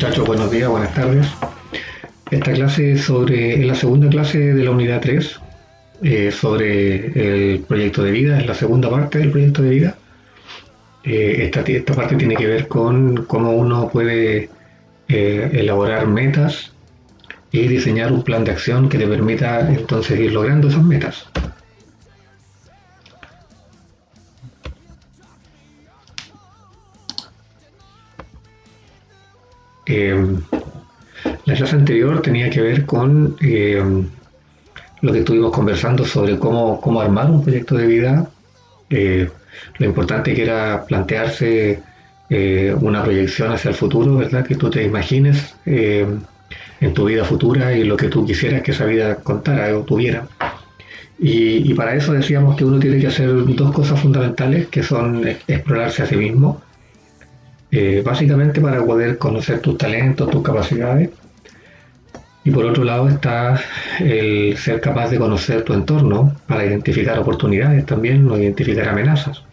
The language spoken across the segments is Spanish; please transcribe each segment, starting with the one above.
Muchachos, buenos días, buenas tardes. Esta clase es la segunda clase de la unidad 3 sobre el proyecto de vida, es la segunda parte del proyecto de vida. Esta parte tiene que ver con cómo uno puede elaborar metas y diseñar un plan de acción que te permita entonces ir logrando esas metas. La clase anterior tenía que ver con lo que estuvimos conversando sobre cómo armar un proyecto de vida, lo importante que era plantearse una proyección hacia el futuro, ¿verdad? Que tú te imagines en tu vida futura y lo que tú quisieras que esa vida contara o tuviera. Y para eso decíamos que uno tiene que hacer dos cosas fundamentales, que son explorarse a sí mismo, básicamente para poder conocer tus talentos, tus capacidades. Y por otro lado está el ser capaz de conocer tu entorno para identificar oportunidades también, no identificar amenazas.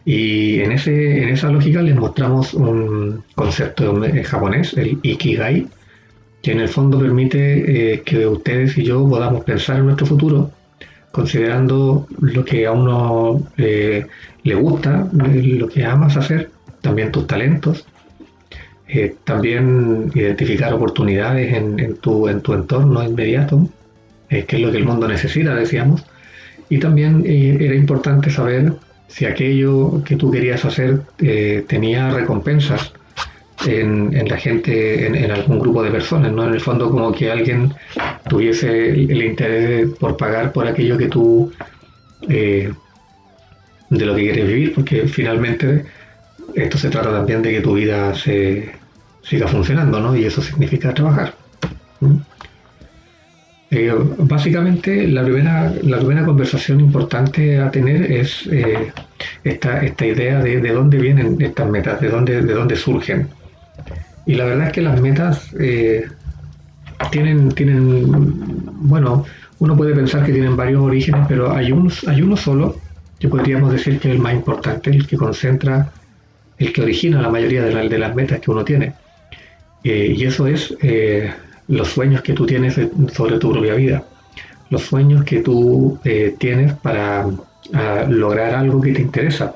Y en esa lógica les mostramos un concepto japonés, el Ikigai, que en el fondo permite que ustedes y yo podamos pensar en nuestro futuro considerando lo que a uno le gusta, lo que amas hacer, también tus talentos, también identificar oportunidades en tu entorno inmediato, que es lo que el mundo necesita, decíamos, y también era importante saber si aquello que tú querías hacer tenía recompensas en la gente, en algún grupo de personas, ¿no? En el fondo como que alguien tuviese el interés por pagar por aquello que tú, de lo que quieres vivir, porque finalmente esto se trata también de que tu vida siga funcionando, ¿no? Y eso significa trabajar. ¿Mm? Básicamente, la primera conversación importante a tener es esta idea de dónde vienen estas metas, de dónde surgen. Y la verdad es que las metas bueno, uno puede pensar que tienen varios orígenes, pero hay uno solo que podríamos decir que es el más importante, el que concentra, el que origina la mayoría de las metas que uno tiene. Y eso es los sueños que tú tienes sobre tu propia vida, los sueños que tú tienes para lograr algo que te interesa.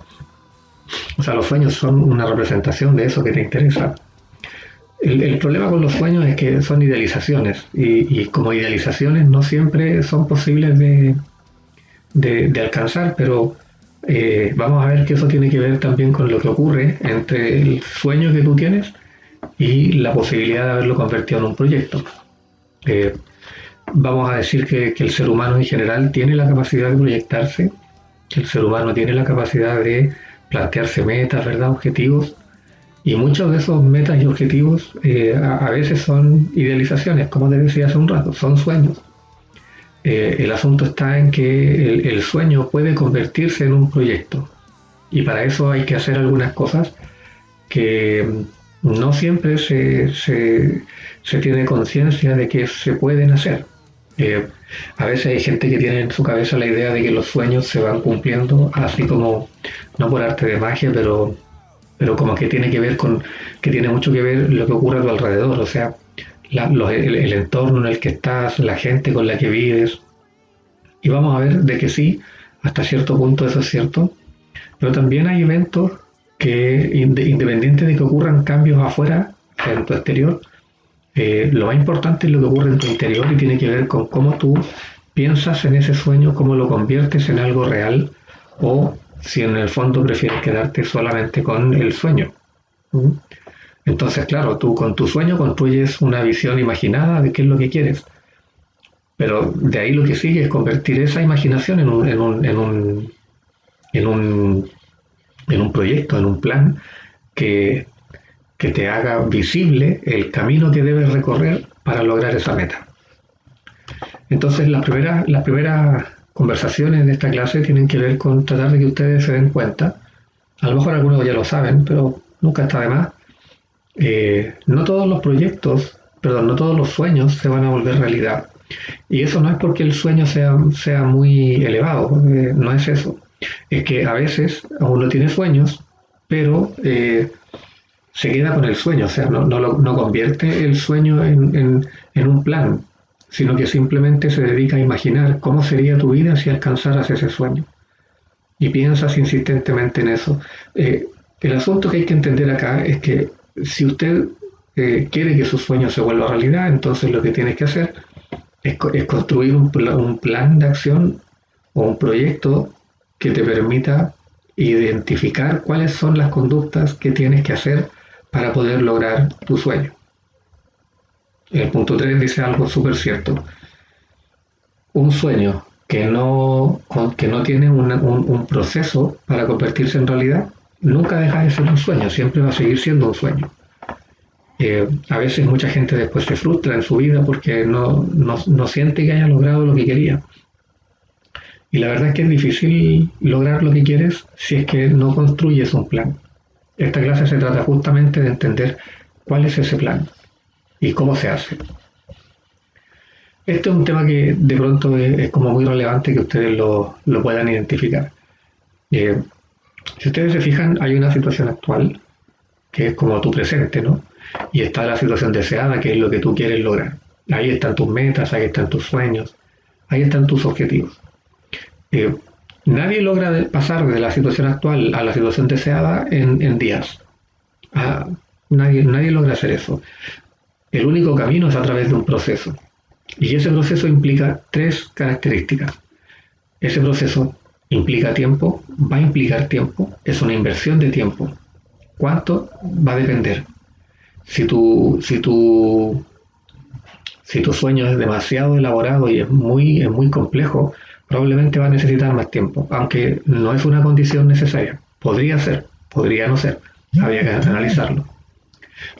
O sea, los sueños son una representación de eso que te interesa. El problema con los sueños es que son idealizaciones y como idealizaciones no siempre son posibles de alcanzar, pero vamos a ver que eso tiene que ver también con lo que ocurre entre el sueño que tú tienes y la posibilidad de haberlo convertido en un proyecto. Vamos a decir que el ser humano en general tiene la capacidad de proyectarse, que el ser humano tiene la capacidad de plantearse metas, ¿verdad? Objetivos, y muchos de esos metas y objetivos a veces son idealizaciones, como te decía hace un rato, son sueños. El asunto está en que el sueño puede convertirse en un proyecto y para eso hay que hacer algunas cosas que no siempre se tiene conciencia de que se pueden hacer. A veces hay gente que tiene en su cabeza la idea de que los sueños se van cumpliendo así como, no por arte de magia, pero como que tiene que ver que tiene mucho que ver lo que ocurre a tu alrededor, o sea, el entorno en el que estás, la gente con la que vives, y vamos a ver de que sí, hasta cierto punto eso es cierto, pero también hay eventos que, independiente de que ocurran cambios afuera, en tu exterior, lo más importante es lo que ocurre en tu interior y tiene que ver con cómo tú piensas en ese sueño, cómo lo conviertes en algo real o si en el fondo prefieres quedarte solamente con el sueño. ¿Mm? Entonces, claro, tú con tu sueño construyes una visión imaginada de qué es lo que quieres, pero de ahí lo que sigue es convertir esa imaginación en un, en un proyecto, en un plan que, que te haga visible el camino que debes recorrer para lograr esa meta. Entonces, las primeras conversaciones de esta clase tienen que ver con tratar de que ustedes se den cuenta, a lo mejor algunos ya lo saben, pero nunca está de más, no todos los proyectos, perdón, no todos los sueños se van a volver realidad. Y eso no es porque el sueño sea muy elevado, no es eso. Es que a veces uno tiene sueños, pero se queda con el sueño, o sea, no convierte el sueño en un plan, sino que simplemente se dedica a imaginar cómo sería tu vida si alcanzaras ese sueño. Y piensas insistentemente en eso. El asunto que hay que entender acá es que si usted quiere que su sueño se vuelva realidad, entonces lo que tienes que hacer es construir un plan de acción o un proyecto que te permita identificar cuáles son las conductas que tienes que hacer para poder lograr tu sueño. El punto 3 dice algo súper cierto. Un sueño que no tiene un proceso para convertirse en realidad, nunca deja de ser un sueño, siempre va a seguir siendo un sueño. A veces mucha gente después se frustra en su vida porque no siente que haya logrado lo que quería. Y la verdad es que es difícil lograr lo que quieres si es que no construyes un plan. Esta clase se trata justamente de entender cuál es ese plan y cómo se hace. Este es un tema que de pronto es como muy relevante que ustedes lo puedan identificar. Si ustedes se fijan, hay una situación actual que es como tu presente, ¿no? Y está la situación deseada, que es lo que tú quieres lograr. Ahí están tus metas, ahí están tus sueños, ahí están tus objetivos. Nadie logra pasar de la situación actual a la situación deseada en días. Nadie logra hacer eso. El único camino es a través de un proceso. Y ese proceso implica 3 características. Ese proceso implica tiempo, va a implicar tiempo, es una inversión de tiempo. ¿Cuánto? Va a depender. Si tu sueño es demasiado elaborado y es muy complejo, probablemente va a necesitar más tiempo, aunque no es una condición necesaria. Podría ser, podría no ser. Habría que analizarlo.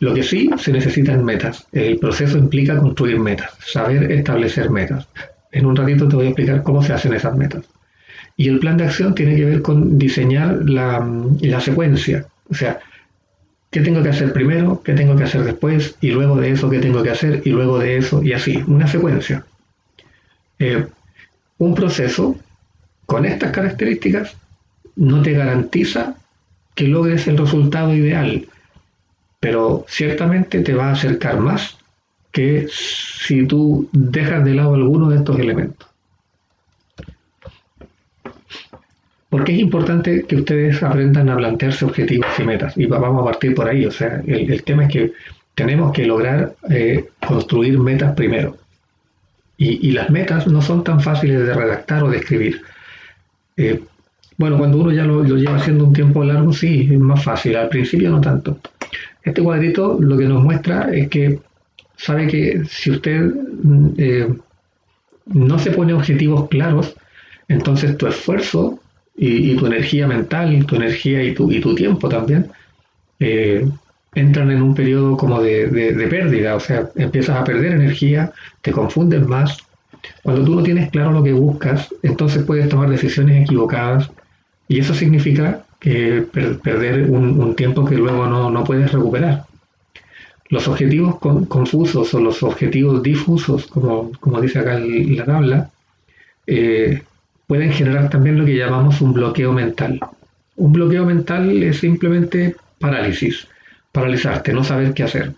Lo que sí se necesitan metas. El proceso implica construir metas, saber establecer metas. En un ratito te voy a explicar cómo se hacen esas metas. Y el plan de acción tiene que ver con diseñar la secuencia. O sea, ¿qué tengo que hacer primero? ¿Qué tengo que hacer después? Y luego de eso, ¿qué tengo que hacer? Y luego de eso, y así, una secuencia. Un proceso con estas características no te garantiza que logres el resultado ideal, pero ciertamente te va a acercar más que si tú dejas de lado alguno de estos elementos. Porque es importante que ustedes aprendan a plantearse objetivos y metas. Y vamos a partir por ahí. O sea, el tema es que tenemos que lograr construir metas primero. Y las metas no son tan fáciles de redactar o de escribir. Bueno, cuando uno ya lo lleva haciendo un tiempo largo, sí, es más fácil. Al principio no tanto. Este cuadrito lo que nos muestra es que sabe que si usted no se pone objetivos claros, entonces tu esfuerzo y tu energía mental, tu energía y tu tiempo también entran en un periodo como de pérdida, o sea, empiezas a perder energía, te confundes más. Cuando tú no tienes claro lo que buscas, entonces puedes tomar decisiones equivocadas y eso significa perder un tiempo que luego no puedes recuperar. Los objetivos confusos o los objetivos difusos, como dice acá la tabla, pueden generar también lo que llamamos un bloqueo mental. Un bloqueo mental es simplemente parálisis, paralizarte, no saber qué hacer.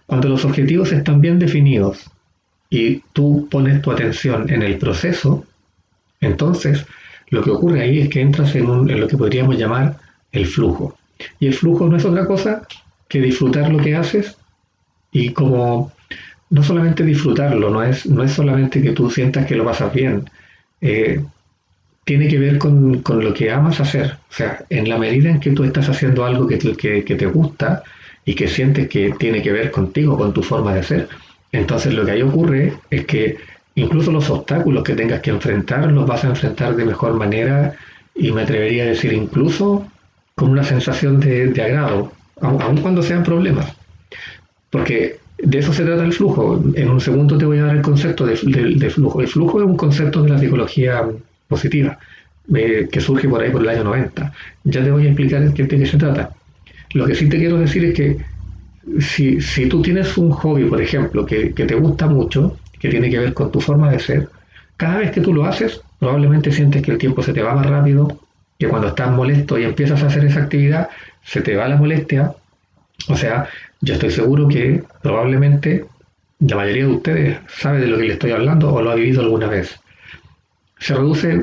Cuando los objetivos están bien definidos y tú pones tu atención en el proceso, entonces lo que ocurre ahí es que entras en lo que podríamos llamar el flujo. Y el flujo no es otra cosa que disfrutar lo que haces y como no solamente disfrutarlo, no es solamente que tú sientas que lo pasas bien, tiene que ver con lo que amas hacer. O sea, en la medida en que tú estás haciendo algo que te gusta y que sientes que tiene que ver contigo, con tu forma de ser, entonces lo que ahí ocurre es que incluso los obstáculos que tengas que enfrentar los vas a enfrentar de mejor manera y me atrevería a decir incluso con una sensación de agrado, aun cuando sean problemas. Porque de eso se trata el flujo. En un segundo te voy a dar el concepto de flujo. El flujo es un concepto de la psicología positiva que surge por ahí por el año 90. Ya te voy a explicar de qué se trata. Lo que sí te quiero decir es que si tú tienes un hobby, por ejemplo, que te gusta mucho, que tiene que ver con tu forma de ser, cada vez que tú lo haces, probablemente sientes que el tiempo se te va más rápido, que cuando estás molesto y empiezas a hacer esa actividad, se te va la molestia O sea, yo estoy seguro que probablemente la mayoría de ustedes sabe de lo que le estoy hablando o lo ha vivido alguna vez. Se reduce,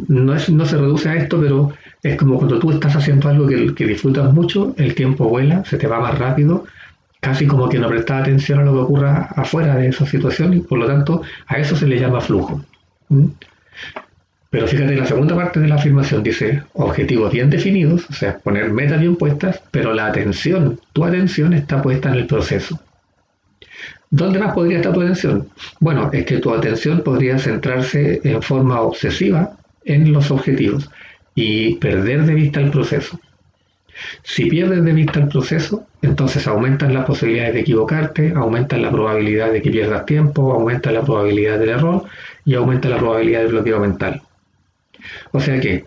no se reduce a esto, pero es como cuando tú estás haciendo algo que disfrutas mucho, el tiempo vuela, se te va más rápido, casi como que no prestas atención a lo que ocurra afuera de esa situación y por lo tanto a eso se le llama flujo. ¿Mm? Pero fíjate, la segunda parte de la afirmación dice objetivos bien definidos, o sea, poner metas bien puestas, pero la atención, tu atención está puesta en el proceso. ¿Dónde más podría estar tu atención? Bueno, es que tu atención podría centrarse en forma obsesiva en los objetivos y perder de vista el proceso. Si pierdes de vista el proceso, entonces aumentan las posibilidades de equivocarte, aumentan la probabilidad de que pierdas tiempo, aumenta la probabilidad del error y aumenta la probabilidad del bloqueo mental. O sea que,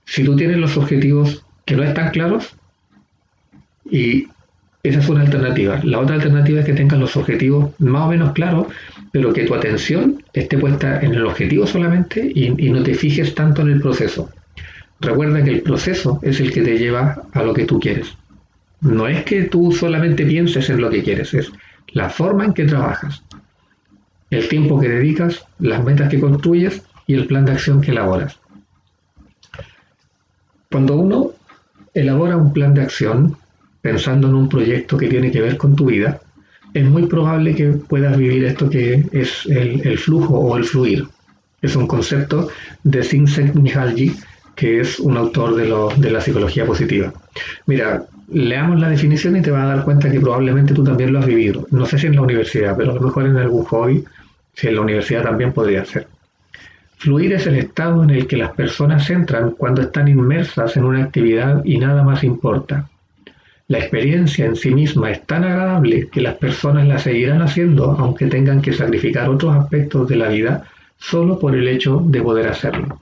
si tú tienes los objetivos que no están claros, y esa es una alternativa. La otra alternativa es que tengas los objetivos más o menos claros, pero que tu atención esté puesta en el objetivo solamente y no te fijes tanto en el proceso. Recuerda que el proceso es el que te lleva a lo que tú quieres. No es que tú solamente pienses en lo que quieres, es la forma en que trabajas, el tiempo que dedicas, las metas que construyes y el plan de acción que elaboras. Cuando uno elabora un plan de acción pensando en un proyecto que tiene que ver con tu vida, es muy probable que puedas vivir esto que es el flujo o el fluir. Es un concepto de Csikszentmihalyi, que es un autor de la psicología positiva. Mira, leamos la definición y te vas a dar cuenta que probablemente tú también lo has vivido. No sé si en la universidad, pero a lo mejor en algún hobby, si en la universidad también podría ser. Fluir es el estado en el que las personas entran cuando están inmersas en una actividad y nada más importa. La experiencia en sí misma es tan agradable que las personas la seguirán haciendo aunque tengan que sacrificar otros aspectos de la vida solo por el hecho de poder hacerlo.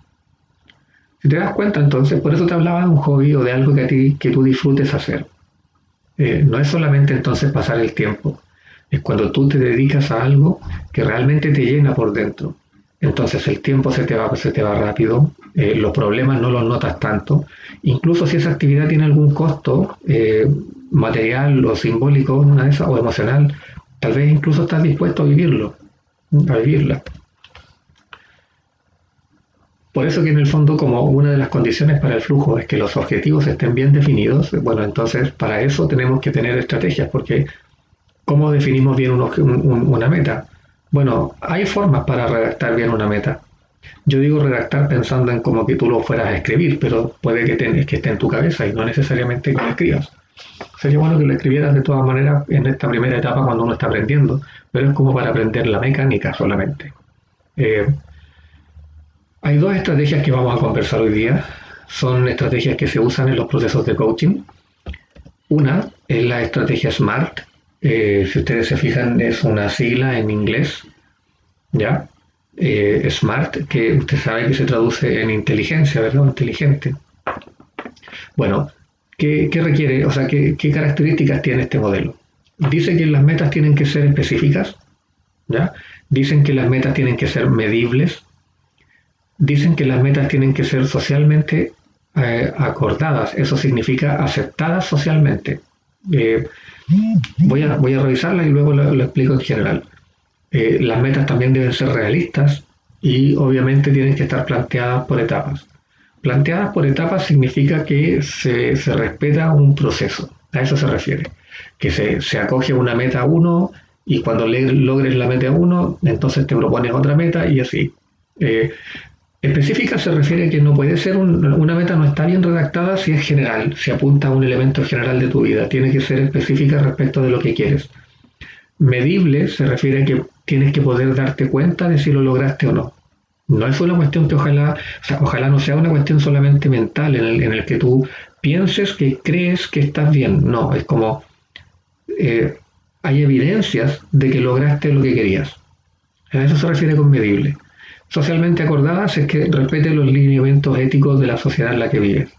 Si te das cuenta, entonces, por eso te hablaba de un hobby o de algo que tú disfrutes hacer. No es solamente entonces pasar el tiempo, es cuando tú te dedicas a algo que realmente te llena por dentro. Entonces el tiempo se te va rápido, los problemas no los notas tanto, incluso si esa actividad tiene algún costo material o simbólico, una de esas, o emocional, tal vez incluso estás dispuesto a vivirla. Por eso que en el fondo, como una de las condiciones para el flujo es que los objetivos estén bien definidos, bueno, entonces para eso tenemos que tener estrategias, porque ¿cómo definimos bien una meta? Bueno, hay formas para redactar bien una meta. Yo digo redactar pensando en como que tú lo fueras a escribir, pero puede que esté en tu cabeza y no necesariamente que lo escribas. Sería bueno que lo escribieras de todas maneras en esta primera etapa cuando uno está aprendiendo, pero es como para aprender la mecánica solamente. Eh, Hay dos estrategias que vamos a conversar hoy día. Son estrategias que se usan en los procesos de coaching. Una es la estrategia SMART. Si ustedes se fijan, es una sigla en inglés, ¿ya? SMART, que usted sabe que se traduce en inteligencia, ¿verdad? Inteligente. Bueno, ¿qué requiere? O sea, ¿qué características tiene este modelo? Dice que las metas tienen que ser específicas, ¿ya? Dicen que las metas tienen que ser medibles, dicen que las metas tienen que ser socialmente acordadas, eso significa aceptadas socialmente. Eh, voy a revisarlas y luego lo explico en general. Las metas también deben ser realistas y obviamente tienen que estar planteadas por etapas. Planteadas por etapas significa que se respeta un proceso, a eso se refiere, que se acoge una meta 1 y cuando logres la meta 1, entonces te propones otra meta y así. Eh, Específica se refiere a que no puede ser una meta no está bien redactada si es general, si apunta a un elemento general de tu vida, tiene que ser específica respecto de lo que quieres. Medible se refiere a que tienes que poder darte cuenta de si lo lograste o no. No es una cuestión que ojalá no sea una cuestión solamente mental en el que tú pienses que crees que estás bien. No, es como eh, hay evidencias de que lograste lo que querías. A eso se refiere con medible. Socialmente acordadas es que respete los lineamientos éticos de la sociedad en la que vives.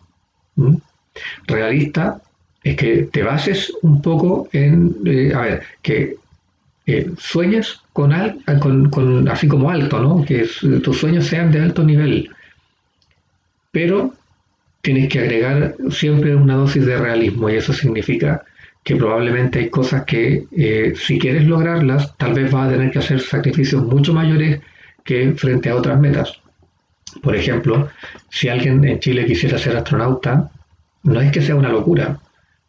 ¿Mm? Realista es que te bases un poco en, que sueñes así como alto, ¿no? Tus sueños sean de alto nivel, pero tienes que agregar siempre una dosis de realismo y eso significa que probablemente hay cosas que si quieres lograrlas, tal vez vas a tener que hacer sacrificios mucho mayores que frente a otras metas. Por ejemplo, si alguien en Chile quisiera ser astronauta, no es que sea una locura,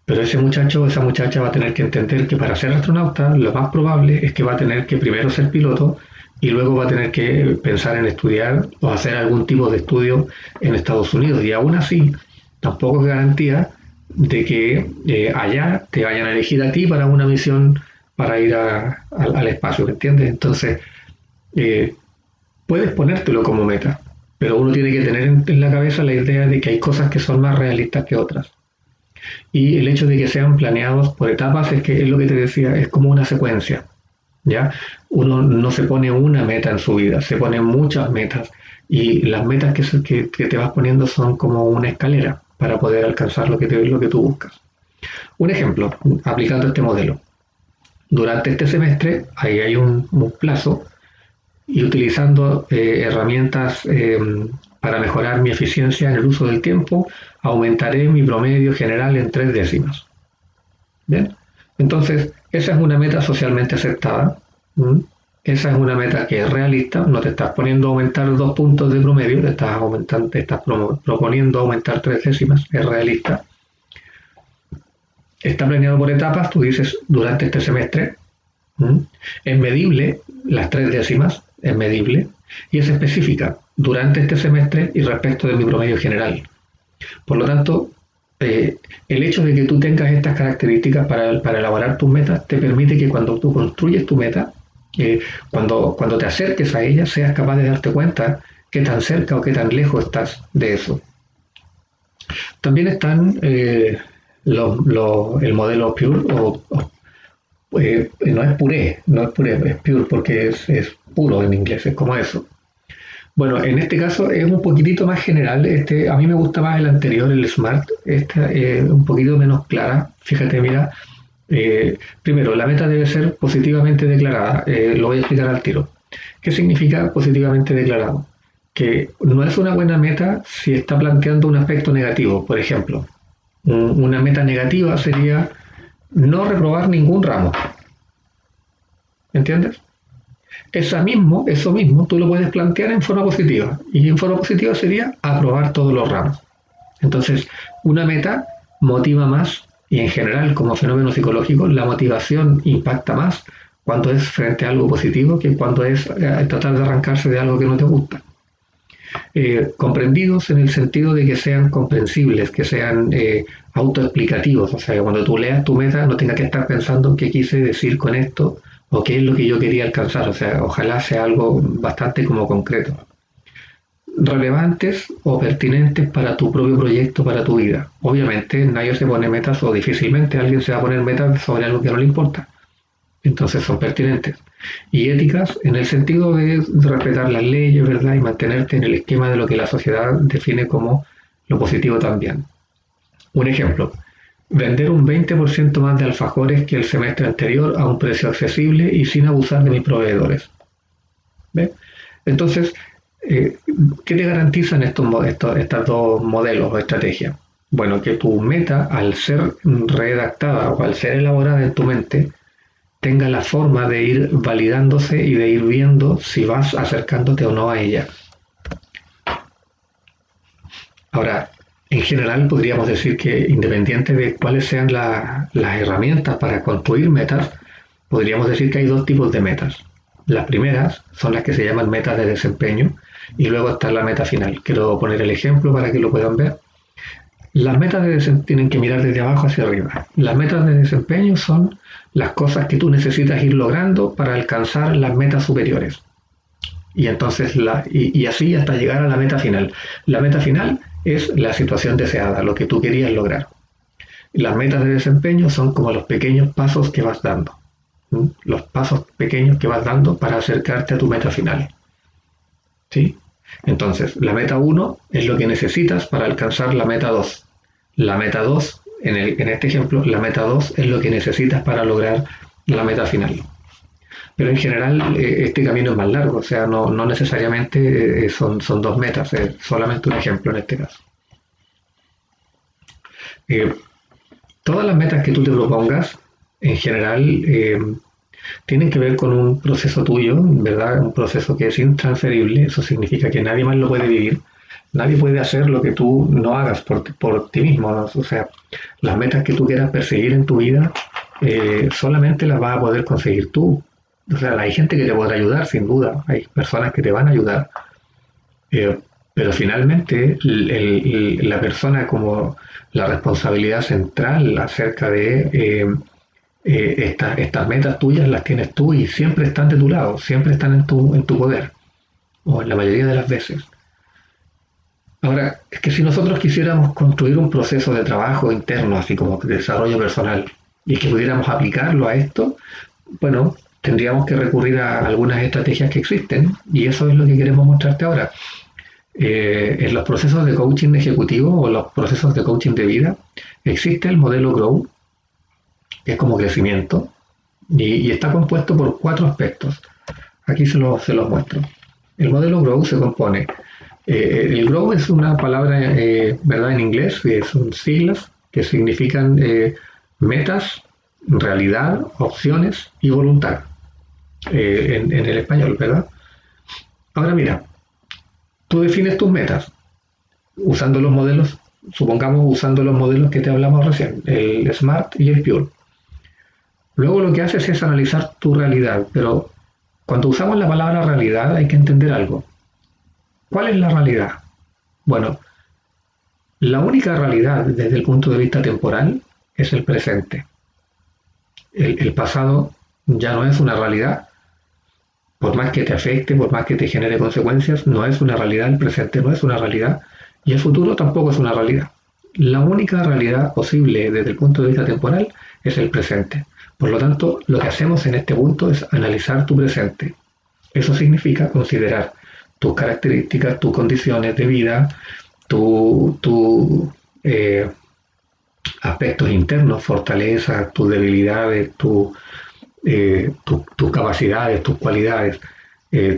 pero ese muchacho o esa muchacha va a tener que entender que para ser astronauta lo más probable es que va a tener que primero ser piloto y luego va a tener que pensar en estudiar o hacer algún tipo de estudio en Estados Unidos. Y aún así, tampoco es garantía de que allá te vayan a elegir a ti para una misión para ir al espacio, ¿me entiendes? Entonces, eh, puedes ponértelo como meta, pero uno tiene que tener en la cabeza la idea de que hay cosas que son más realistas que otras. Y el hecho de que sean planeados por etapas es que es lo que te decía, es como una secuencia, ¿ya? Uno no se pone una meta en su vida, se pone muchas metas y las metas que te vas poniendo son como una escalera para poder alcanzar lo que tú buscas. Un ejemplo, aplicando este modelo. Durante este semestre, ahí hay un plazo y utilizando herramientas para mejorar mi eficiencia en el uso del tiempo, aumentaré mi promedio general en 3 décimas. ¿Bien? Entonces, esa es una meta socialmente aceptada. ¿Mm? Esa es una meta que es realista, no te estás poniendo a aumentar 2 puntos de promedio, proponiendo aumentar 3 décimas, es realista. Está planeado por etapas, tú dices durante este semestre. ¿Mm? Es medible, las 3 décimas, es medible, y es específica durante este semestre y respecto de mi promedio general. Por lo tanto, el hecho de que tú tengas estas características para elaborar tus metas te permite que cuando tú construyes tu meta, cuando te acerques a ella, seas capaz de darte cuenta qué tan cerca o qué tan lejos estás de eso. También están el modelo Pure no es puré, no es puré, es pure porque es puro en inglés, es como eso. Bueno, en este caso es un poquitito más general. A mí me gusta más el anterior, el Smart. Esta es un poquito menos clara. Fíjate, mira. Primero, la meta debe ser positivamente declarada. Lo voy a explicar al tiro. ¿Qué significa positivamente declarado? Que no es una buena meta si está planteando un aspecto negativo. Por ejemplo, una meta negativa sería no reprobar ningún ramo. ¿Entiendes? Eso mismo, tú lo puedes plantear en forma positiva. Y en forma positiva sería aprobar todos los ramos. Entonces, una meta motiva más, y en general, como fenómeno psicológico, la motivación impacta más cuando es frente a algo positivo que cuando es tratar de arrancarse de algo que no te gusta. Comprendidos en el sentido de que sean comprensibles, que sean autoexplicativos, o sea, que cuando tú leas tu meta no tengas que estar pensando qué quise decir con esto o qué es lo que yo quería alcanzar, o sea, ojalá sea algo bastante como concreto. Relevantes o pertinentes para tu propio proyecto, para tu vida. Obviamente nadie se pone metas o difícilmente alguien se va a poner metas sobre algo que no le importa. Entonces son pertinentes. Y éticas en el sentido de respetar las leyes, ¿verdad? Y mantenerte en el esquema de lo que la sociedad define como lo positivo también. Un ejemplo, vender un 20% más de alfajores que el semestre anterior a un precio accesible y sin abusar de mis proveedores. ¿Ve? Entonces, ¿qué te garantizan estos dos modelos o estrategias? Bueno, que tu meta, al ser redactada o al ser elaborada en tu mente, tenga la forma de ir validándose y de ir viendo si vas acercándote o no a ella. Ahora, en general podríamos decir que independiente de cuáles sean las herramientas para construir metas, podríamos decir que hay dos tipos de metas. Las primeras son las que se llaman metas de desempeño y luego está la meta final. Quiero poner el ejemplo para que lo puedan ver. Las metas de desempeño tienen que mirar desde abajo hacia arriba. Las metas de desempeño son las cosas que tú necesitas ir logrando para alcanzar las metas superiores. Y entonces y así hasta llegar a la meta final. La meta final es la situación deseada, lo que tú querías lograr. Las metas de desempeño son como los pequeños pasos que vas dando. Los pasos pequeños que vas dando para acercarte a tu meta final. ¿Sí? Entonces, la meta 1 es lo que necesitas para alcanzar la meta 2. La meta 2, en este ejemplo, la meta 2 es lo que necesitas para lograr la meta final. Pero en general este camino es más largo, o sea, no necesariamente son dos metas, es solamente un ejemplo en este caso. todas las metas que tú te propongas, en general, tienen que ver con un proceso tuyo, ¿verdad? Un proceso que es intransferible, eso significa que nadie más lo puede vivir, nadie puede hacer lo que tú no hagas por ti mismo, ¿no? O sea, las metas que tú quieras perseguir en tu vida, solamente las vas a poder conseguir tú. O sea, hay gente que te podrá ayudar, sin duda, hay personas que te van a ayudar, eh, pero finalmente la persona como la responsabilidad central acerca de estas metas tuyas las tienes tú y siempre están de tu lado, siempre están en tu poder, o en la mayoría de las veces. Ahora, es que si nosotros quisiéramos construir un proceso de trabajo interno, así como de desarrollo personal, y que pudiéramos aplicarlo a esto, bueno, tendríamos que recurrir a algunas estrategias que existen, y eso es lo que queremos mostrarte ahora. En los procesos de coaching ejecutivo o los procesos de coaching de vida, existe el modelo Grow, que es como crecimiento, y está compuesto por 4 aspectos. Aquí se los muestro. El modelo Grow se compone. El Grow es una palabra, ¿verdad? En inglés, son siglas que significan metas, realidad, opciones y voluntad en el español, ¿verdad? Ahora mira, tú defines tus metas usando los modelos, supongamos usando los modelos que te hablamos recién, el SMART y el PURE. Luego lo que haces es analizar tu realidad, pero cuando usamos la palabra realidad hay que entender algo. ¿Cuál es la realidad? Bueno, la única realidad desde el punto de vista temporal es el presente. El pasado ya no es una realidad, por más que te afecte, por más que te genere consecuencias, no es una realidad, el presente no es una realidad y el futuro tampoco es una realidad. La única realidad posible desde el punto de vista temporal es el presente. Por lo tanto, lo que hacemos en este punto es analizar tu presente. Eso significa considerar tus características, tus condiciones de vida, tus aspectos internos, fortalezas, tus debilidades, tus capacidades, tus cualidades,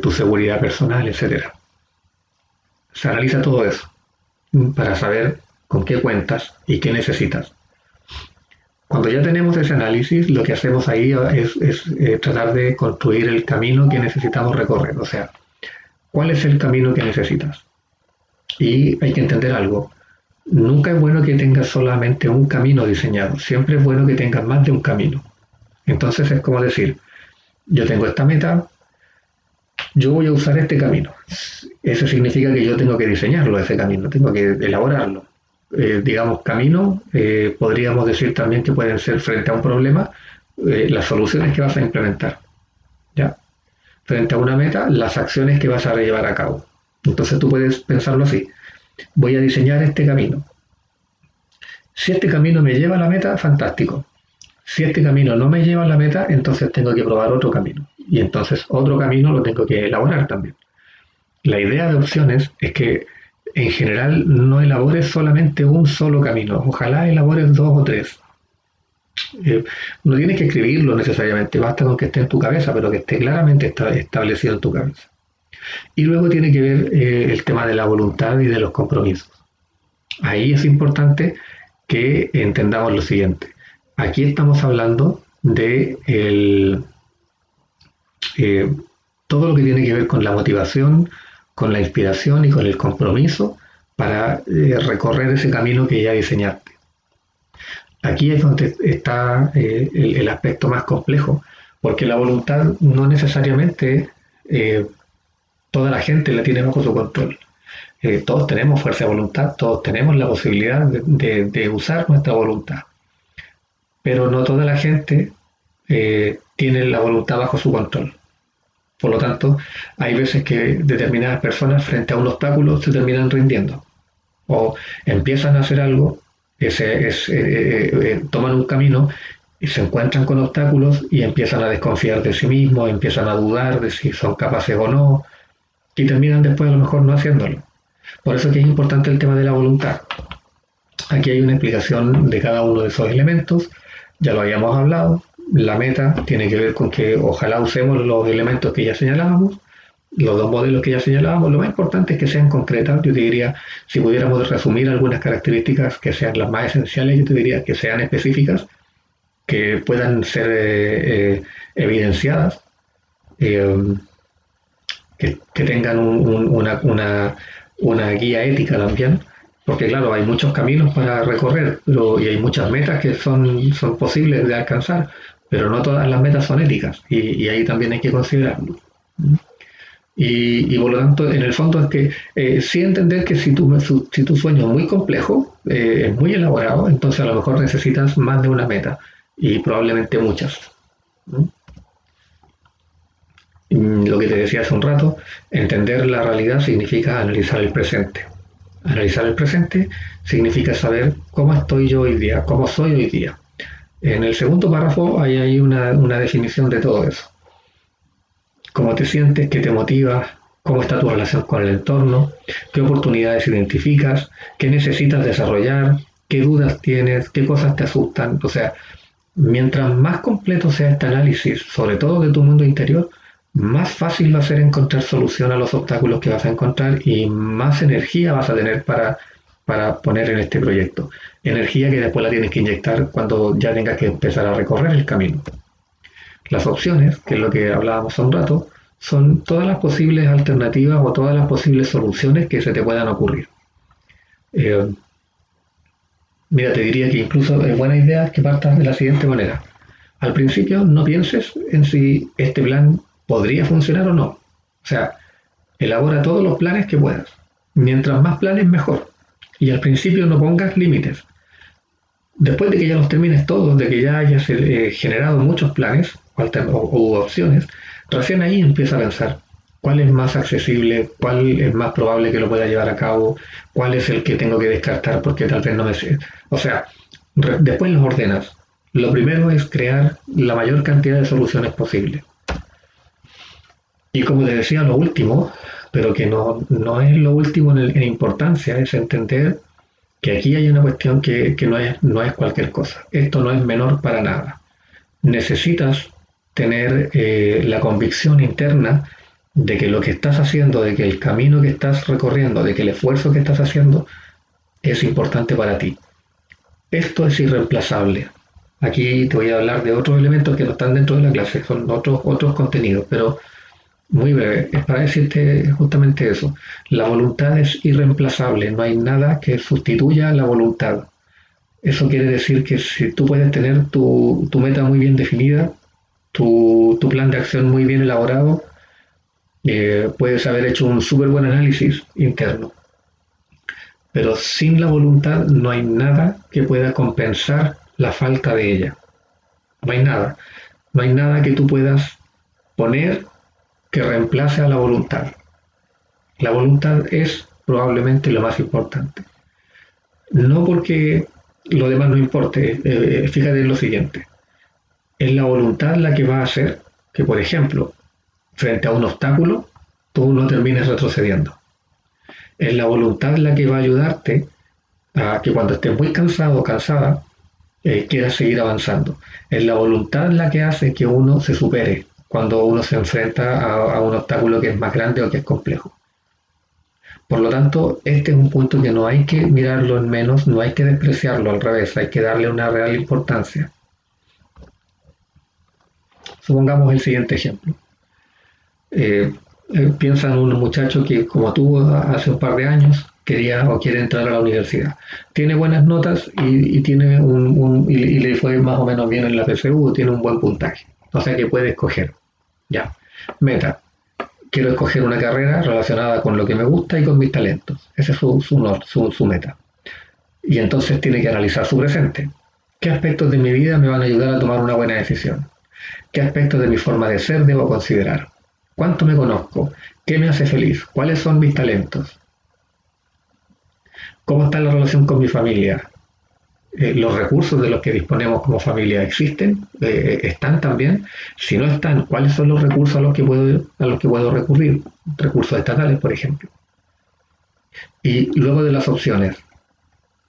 tu seguridad personal, etcétera. Se analiza todo eso para saber con qué cuentas y qué necesitas. Cuando ya tenemos ese análisis, lo que hacemos ahí es tratar de construir el camino que necesitamos recorrer. O sea, ¿cuál es el camino que necesitas? Y hay que entender algo. Nunca es bueno que tengas solamente un camino diseñado. Siempre es bueno que tengas más de un camino. Entonces es como decir, yo tengo esta meta, yo voy a usar este camino. Eso significa que yo tengo que diseñarlo, ese camino, tengo que elaborarlo. Digamos, camino, podríamos decir también que pueden ser frente a un problema, las soluciones que vas a implementar. ¿Ya? Frente a una meta, las acciones que vas a llevar a cabo. Entonces tú puedes pensarlo así. Voy a diseñar este camino. Si este camino me lleva a la meta, fantástico. Si este camino no me lleva a la meta, entonces tengo que probar otro camino. Y entonces otro camino lo tengo que elaborar también. La idea de opciones es que en general no elabores solamente un solo camino. Ojalá elabores 2 o 3. No tienes que escribirlo necesariamente, basta con que esté en tu cabeza, pero que esté claramente establecido en tu cabeza. Y luego tiene que ver el tema de la voluntad y de los compromisos. Ahí es importante que entendamos lo siguiente. Aquí estamos hablando de todo lo que tiene que ver con la motivación, con la inspiración y con el compromiso para recorrer ese camino que ya diseñaste. Aquí es donde está el aspecto más complejo, porque la voluntad no necesariamente toda la gente la tiene bajo su control. Todos tenemos fuerza de voluntad, todos tenemos la posibilidad de usar nuestra voluntad, pero no toda la gente tiene la voluntad bajo su control. Por lo tanto, hay veces que determinadas personas frente a un obstáculo se terminan rindiendo o empiezan a hacer algo, toman un camino y se encuentran con obstáculos y empiezan a desconfiar de sí mismos, empiezan a dudar de si son capaces o no y terminan después a lo mejor no haciéndolo. Por eso es que es importante el tema de la voluntad. Aquí hay una explicación de cada uno de esos elementos, ya lo habíamos hablado. La meta tiene que ver con que ojalá usemos los elementos que ya señalábamos, los dos modelos que ya señalábamos, lo más importante es que sean concretas. Yo te diría, si pudiéramos resumir algunas características que sean las más esenciales, yo te diría que sean específicas, que puedan ser evidenciadas, eh, que tengan una guía ética también, porque claro, hay muchos caminos para recorrer y hay muchas metas que son posibles de alcanzar, pero no todas las metas son éticas y ahí también hay que considerarlo. Y por lo tanto, en el fondo es que sí entender que si tu sueño es muy complejo, es muy elaborado, entonces a lo mejor necesitas más de una meta y probablemente muchas. ¿No? Lo que te decía hace un rato, entender la realidad significa analizar el presente. Analizar el presente significa saber cómo estoy yo hoy día, cómo soy hoy día. En el segundo párrafo hay ahí una definición de todo eso. Cómo te sientes, qué te motiva, cómo está tu relación con el entorno, qué oportunidades identificas, qué necesitas desarrollar, qué dudas tienes, qué cosas te asustan. O sea, mientras más completo sea este análisis, sobre todo de tu mundo interior, más fácil va a ser encontrar solución a los obstáculos que vas a encontrar y más energía vas a tener para poner en este proyecto. Energía que después la tienes que inyectar cuando ya tengas que empezar a recorrer el camino. Las opciones, que es lo que hablábamos hace un rato, son todas las posibles alternativas o todas las posibles soluciones que se te puedan ocurrir. Eh, Mira, te diría que incluso es buena idea que partas de la siguiente manera. Al principio no pienses en si este plan podría funcionar o no. O sea, elabora todos los planes que puedas. Mientras más planes, mejor. Y al principio no pongas límites. Después de que ya los termines todos, de que ya hayas generado muchos planes o opciones, recién ahí empieza a pensar cuál es más accesible, cuál es más probable que lo pueda llevar a cabo, cuál es el que tengo que descartar porque tal vez no me sé. O sea, después los ordenas. Lo primero es crear la mayor cantidad de soluciones posible. Y como te decía, lo último, pero que no es lo último en importancia, es entender que aquí hay una cuestión que no es cualquier cosa. Esto no es menor para nada. Necesitas tener la convicción interna de que lo que estás haciendo, de que el camino que estás recorriendo, de que el esfuerzo que estás haciendo es importante para ti. Esto es irreemplazable. Aquí te voy a hablar de otros elementos que no están dentro de la clase, son otros contenidos, pero muy breve, es para decirte justamente eso. La voluntad es irreemplazable, no hay nada que sustituya la voluntad. Eso quiere decir que si tú puedes tener tu meta muy bien definida, tu plan de acción muy bien elaborado, puedes haber hecho un súper buen análisis interno, pero sin la voluntad no hay nada que pueda compensar la falta de ella. No hay nada. No hay nada que tú puedas poner que reemplace a la voluntad. La voluntad es probablemente lo más importante. No porque lo demás no importe. Fíjate en lo siguiente. Es la voluntad la que va a hacer que, por ejemplo, frente a un obstáculo, tú no termines retrocediendo. Es la voluntad la que va a ayudarte a que cuando estés muy cansado o cansada, quieras seguir avanzando. Es la voluntad la que hace que uno se supere cuando uno se enfrenta a un obstáculo que es más grande o que es complejo. Por lo tanto, este es un punto que no hay que mirarlo en menos, no hay que despreciarlo, al revés, hay que darle una real importancia. Supongamos el siguiente ejemplo. Eh, Piensa en un muchacho que, como tú, hace un par de años quería o quiere entrar a la universidad. Tiene buenas notas y tiene y le fue más o menos bien en la PSU, tiene un buen puntaje. O sea que puede escoger. Ya. Meta. Quiero escoger una carrera relacionada con lo que me gusta y con mis talentos. Esa es su meta. Y entonces tiene que analizar su presente. ¿Qué aspectos de mi vida me van a ayudar a tomar una buena decisión? ¿Qué aspectos de mi forma de ser debo considerar? ¿Cuánto me conozco? ¿Qué me hace feliz? ¿Cuáles son mis talentos? ¿Cómo está la relación con mi familia? ¿Los recursos de los que disponemos como familia existen? ¿Están también? Si no están, ¿cuáles son los recursos a los que puedo recurrir? Recursos estatales, por ejemplo. Y luego de las opciones,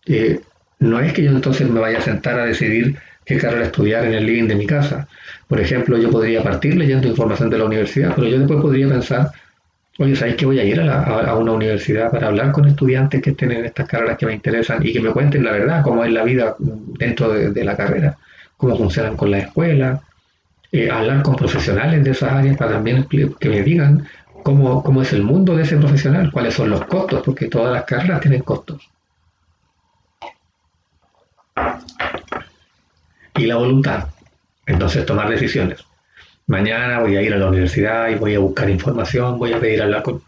eh, no es que yo entonces me vaya a sentar a decidir qué carrera estudiar en el living de mi casa. Por ejemplo, yo podría partir leyendo información de la universidad, pero yo después podría pensar Oye, ¿sabéis que voy a ir a una universidad para hablar con estudiantes que estén en estas carreras que me interesan y que me cuenten la verdad, cómo es la vida dentro de la carrera, cómo funcionan con la escuela, hablar con profesionales de esas áreas para también que me digan cómo es el mundo de ese profesional, cuáles son los costos, porque todas las carreras tienen costos. Y la voluntad, entonces tomar decisiones. Mañana voy a ir a la universidad y voy a buscar información, voy a pedir hablar con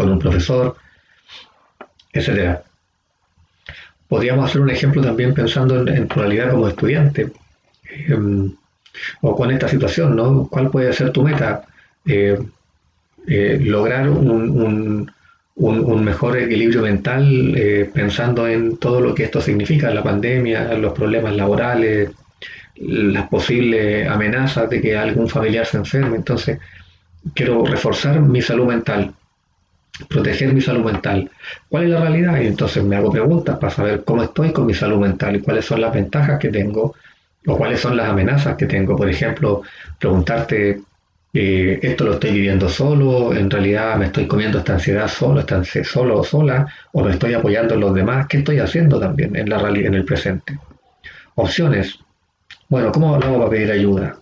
un profesor, etcétera. Podríamos hacer un ejemplo también pensando en tu realidad como estudiante, eh, o con esta situación, ¿no? ¿Cuál puede ser tu meta? Eh, Lograr un mejor equilibrio mental pensando en todo lo que esto significa, la pandemia, los problemas laborales, las posibles amenazas de que algún familiar se enferme. Entonces, quiero reforzar mi salud mental, proteger mi salud mental. ¿Cuál es la realidad? Y entonces me hago preguntas para saber cómo estoy con mi salud mental y cuáles son las ventajas que tengo o cuáles son las amenazas que tengo. Por ejemplo, preguntarte, esto lo estoy viviendo solo, en realidad me estoy comiendo esta ansiedad solo o sola, o me estoy apoyando en los demás, ¿qué estoy haciendo también en la realidad, en el presente? Opciones. Bueno, ¿cómo hago para pedir ayuda?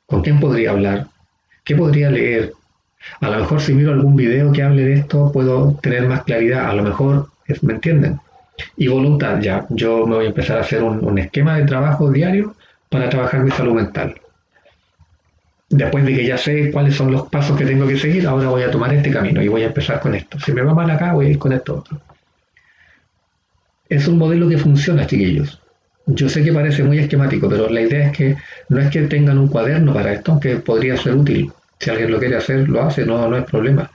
¿Con quién podría hablar? ¿Qué podría leer? A lo mejor si miro algún video que hable de esto, puedo tener más claridad. A lo mejor, ¿me entienden? Y voluntad, ya. Yo me voy a empezar a hacer un esquema de trabajo diario para trabajar mi salud mental. Después de que ya sé cuáles son los pasos que tengo que seguir, ahora voy a tomar este camino y voy a empezar con esto. Si me va mal acá, voy a ir con esto otro. Es un modelo que funciona, chiquillos. Yo sé que parece muy esquemático, pero la idea es que no es que tengan un cuaderno para esto, aunque podría ser útil. Si alguien lo quiere hacer, lo hace, no es problema.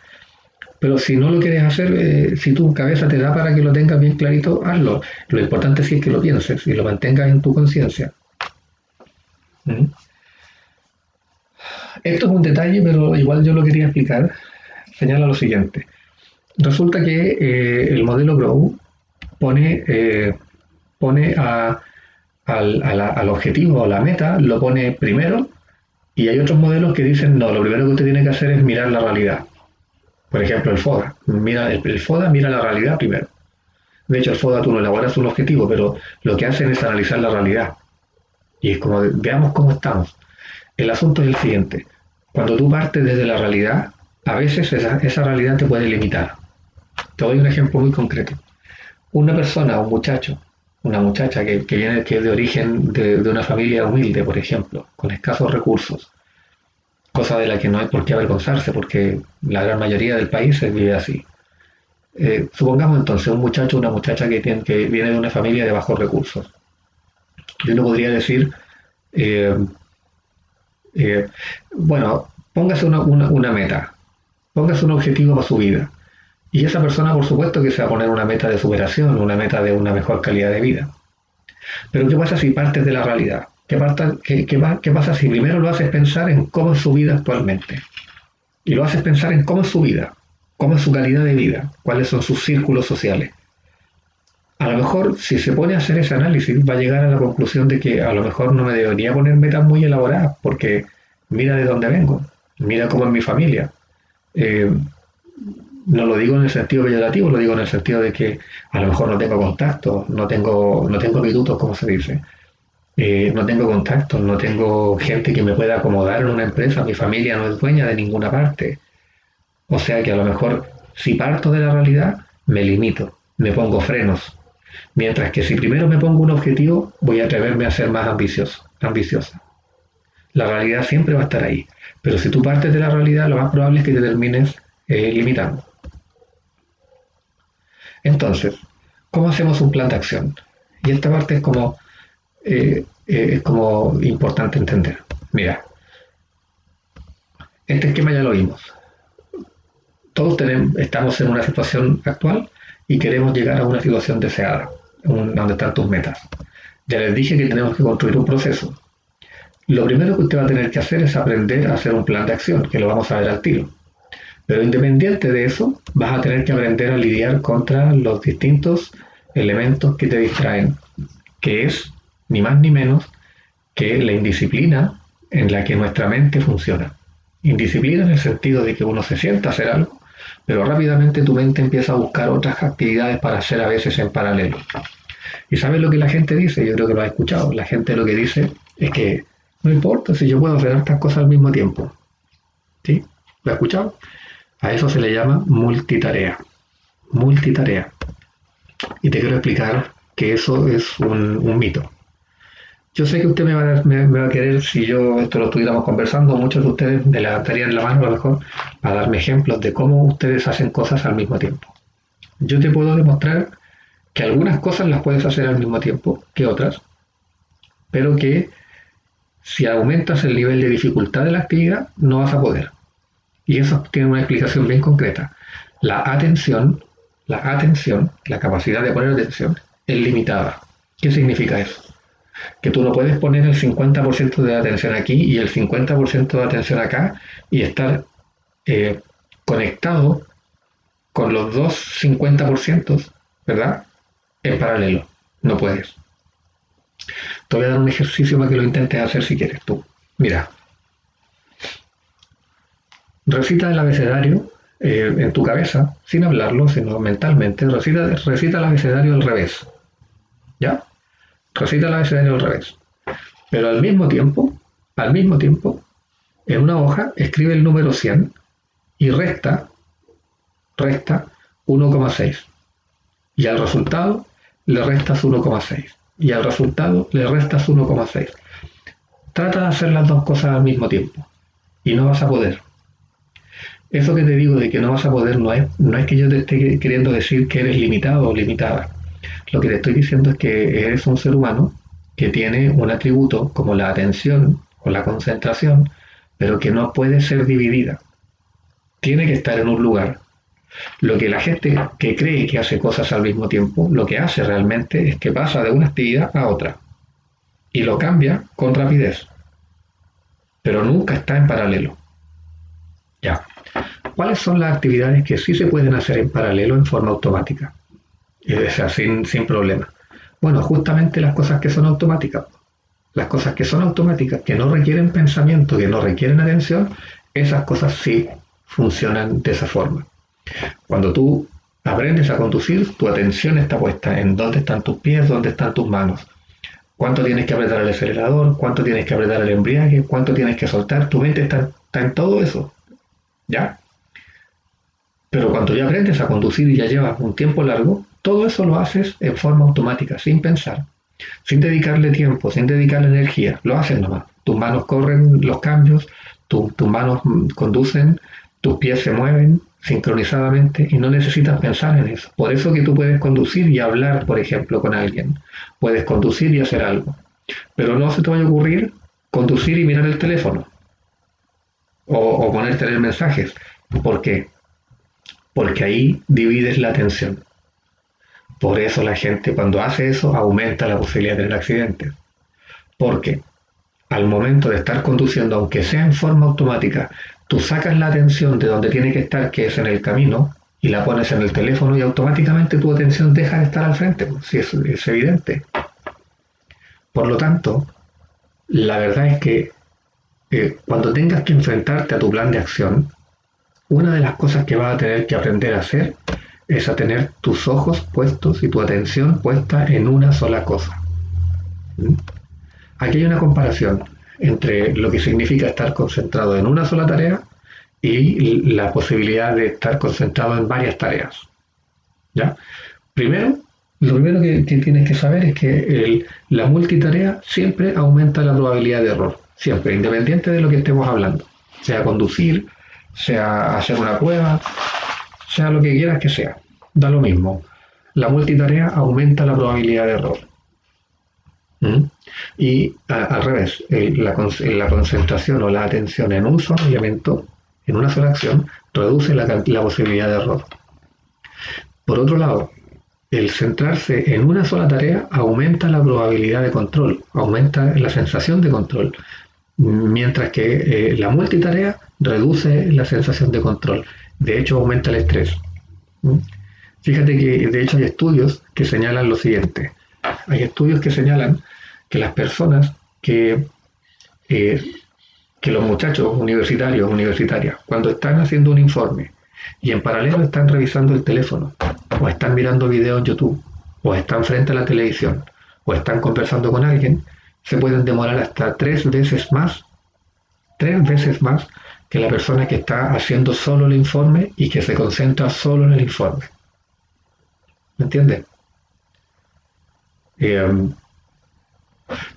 Pero si no lo quieres hacer, si tu cabeza te da para que lo tengas bien clarito, hazlo. Lo importante sí es que lo pienses y lo mantengas en tu conciencia. ¿Mm? Esto es un detalle, pero igual yo lo quería explicar. Señala lo siguiente. Resulta que el modelo Grow pone al objetivo o la meta, lo pone primero, y hay otros modelos que dicen, no, lo primero que usted tiene que hacer es mirar la realidad. Por ejemplo, el FODA. El FODA mira la realidad primero. De hecho, el FODA tú no elaboras un objetivo, pero lo que hacen es analizar la realidad. Y es como, veamos cómo estamos. El asunto es el siguiente. Cuando tú partes desde la realidad, a veces esa realidad te puede limitar. Te doy un ejemplo muy concreto. Una persona, un muchacho, una muchacha que es de origen de una familia humilde, por ejemplo, con escasos recursos, cosa de la que no hay por qué avergonzarse, porque la gran mayoría del país se vive así. Supongamos entonces un muchacho o una muchacha que viene de una familia de bajos recursos. Y uno podría decir, eh, bueno, póngase una meta, póngase un objetivo para su vida. Y esa persona, por supuesto, que se va a poner una meta de superación, una meta de una mejor calidad de vida. Pero ¿qué pasa si partes de la realidad? ¿Qué pasa si primero lo haces pensar en cómo es su vida actualmente? Y lo haces pensar en cómo es su vida, cómo es su calidad de vida, cuáles son sus círculos sociales. A lo mejor, si se pone a hacer ese análisis, va a llegar a la conclusión de que a lo mejor no me debería poner metas muy elaboradas, porque mira de dónde vengo, mira cómo es mi familia. Eh, no lo digo en el sentido peyorativo, lo digo en el sentido de que a lo mejor no tengo contacto, no tengo pitutos, como se dice. No tengo contactos, no tengo gente que me pueda acomodar en una empresa, mi familia no es dueña de ninguna parte. O sea que a lo mejor si parto de la realidad, me limito, me pongo frenos. Mientras que si primero me pongo un objetivo, voy a atreverme a ser más ambiciosa. La realidad siempre va a estar ahí. Pero si tú partes de la realidad, lo más probable es que te termines limitando. Entonces, ¿cómo hacemos un plan de acción? Y esta parte es como importante entender. Mira, este esquema ya lo vimos. Todos estamos en una situación actual y queremos llegar a una situación deseada, donde están tus metas. Ya les dije que tenemos que construir un proceso. Lo primero que usted va a tener que hacer es aprender a hacer un plan de acción, que lo vamos a ver al tiro. Pero independiente de eso, vas a tener que aprender a lidiar contra los distintos elementos que te distraen, que es ni más ni menos que la indisciplina en la que nuestra mente funciona. Indisciplina en el sentido de que uno se sienta a hacer algo, pero rápidamente tu mente empieza a buscar otras actividades para hacer a veces en paralelo. ¿Y sabes lo que la gente dice? Yo creo que lo has escuchado. La gente lo que dice es que no importa si yo puedo hacer estas cosas al mismo tiempo. ¿Sí? ¿Lo has escuchado? A eso se le llama multitarea. Multitarea. Y te quiero explicar que eso es un mito. Yo sé que usted me va a querer, si yo esto lo estuviéramos conversando, muchos de ustedes me levantarían la mano a lo mejor para darme ejemplos de cómo ustedes hacen cosas al mismo tiempo. Yo te puedo demostrar que algunas cosas las puedes hacer al mismo tiempo que otras, pero que si aumentas el nivel de dificultad de la actividad, no vas a poder. Y eso tiene una explicación bien concreta. La capacidad de poner atención es limitada. ¿Qué significa eso? Que tú no puedes poner el 50% de atención aquí y el 50% de atención acá y estar conectado con los dos 50%, ¿verdad? En paralelo. No puedes. Te voy a dar un ejercicio para que lo intentes hacer si quieres tú. Mira, recita el abecedario en tu cabeza, sin hablarlo, sino mentalmente. Recita el abecedario al revés. ¿Ya? Recita el abecedario al revés. Pero al mismo tiempo, en una hoja escribe el número 100 y resta 1,6. Y al resultado le restas 1,6. Y al resultado le restas 1,6. Trata de hacer las dos cosas al mismo tiempo. Y no vas a poder. Eso que te digo de que no vas a poder no es que yo te esté queriendo decir que eres limitado o limitada. Lo que te estoy diciendo es que eres un ser humano que tiene un atributo como la atención o la concentración, pero que no puede ser dividida. Tiene que estar en un lugar. Lo que la gente que cree que hace cosas al mismo tiempo, lo que hace realmente es que pasa de una actividad a otra y lo cambia con rapidez, pero nunca está en paralelo. Ya. ¿Cuáles son las actividades que sí se pueden hacer en paralelo en forma automática? O sea, sin problema. Bueno, justamente las cosas que son automáticas. Las cosas que son automáticas, que no requieren pensamiento, que no requieren atención, esas cosas sí funcionan de esa forma. Cuando tú aprendes a conducir, tu atención está puesta en dónde están tus pies, dónde están tus manos. Cuánto tienes que apretar el acelerador, cuánto tienes que apretar el embriague, cuánto tienes que soltar. Tu mente está en todo eso. ¿Ya? Pero cuando ya aprendes a conducir y ya llevas un tiempo largo, todo eso lo haces en forma automática, sin pensar, sin dedicarle tiempo, sin dedicarle energía. Lo haces nomás. Tus manos corren los cambios, tus manos conducen, tus pies se mueven sincronizadamente y no necesitas pensar en eso. Por eso que tú puedes conducir y hablar, por ejemplo, con alguien. Puedes conducir y hacer algo. Pero no se te vaya a ocurrir conducir y mirar el teléfono o ponerte a leer mensajes. ¿Por qué? Porque ahí divides la atención. Por eso la gente cuando hace eso aumenta la posibilidad de tener accidentes. Porque al momento de estar conduciendo, aunque sea en forma automática, tú sacas la atención de donde tiene que estar, que es en el camino, y la pones en el teléfono y automáticamente tu atención deja de estar al frente, pues, si es evidente. Por lo tanto, la verdad es que cuando tengas que enfrentarte a tu plan de acción, una de las cosas que vas a tener que aprender a hacer es a tener tus ojos puestos y tu atención puesta en una sola cosa. ¿Mm? Aquí hay una comparación entre lo que significa estar concentrado en una sola tarea y la posibilidad de estar concentrado en varias tareas. ¿Ya? Lo primero que tienes que saber es que la multitarea siempre aumenta la probabilidad de error, siempre, independiente de lo que estemos hablando, sea conducir, sea hacer una prueba, sea lo que quieras que sea, da lo mismo. La multitarea aumenta la probabilidad de error. ¿Mm? Y al revés, la concentración o la atención en un solo elemento, en una sola acción, reduce la posibilidad de error. Por otro lado, el centrarse en una sola tarea aumenta la probabilidad de control, aumenta la sensación de control, mientras que la multitarea reduce la sensación de control. De hecho, aumenta el estrés. ¿Mm? Fíjate que de hecho hay estudios que señalan lo siguiente. Hay estudios que señalan que las personas que que los muchachos universitarios, universitarias, cuando están haciendo un informe y en paralelo están revisando el teléfono, o están mirando videos en YouTube, o están frente a la televisión, o están conversando con alguien, se pueden demorar hasta 3 veces más que la persona que está haciendo solo el informe y que se concentra solo en el informe. ¿Me entiendes?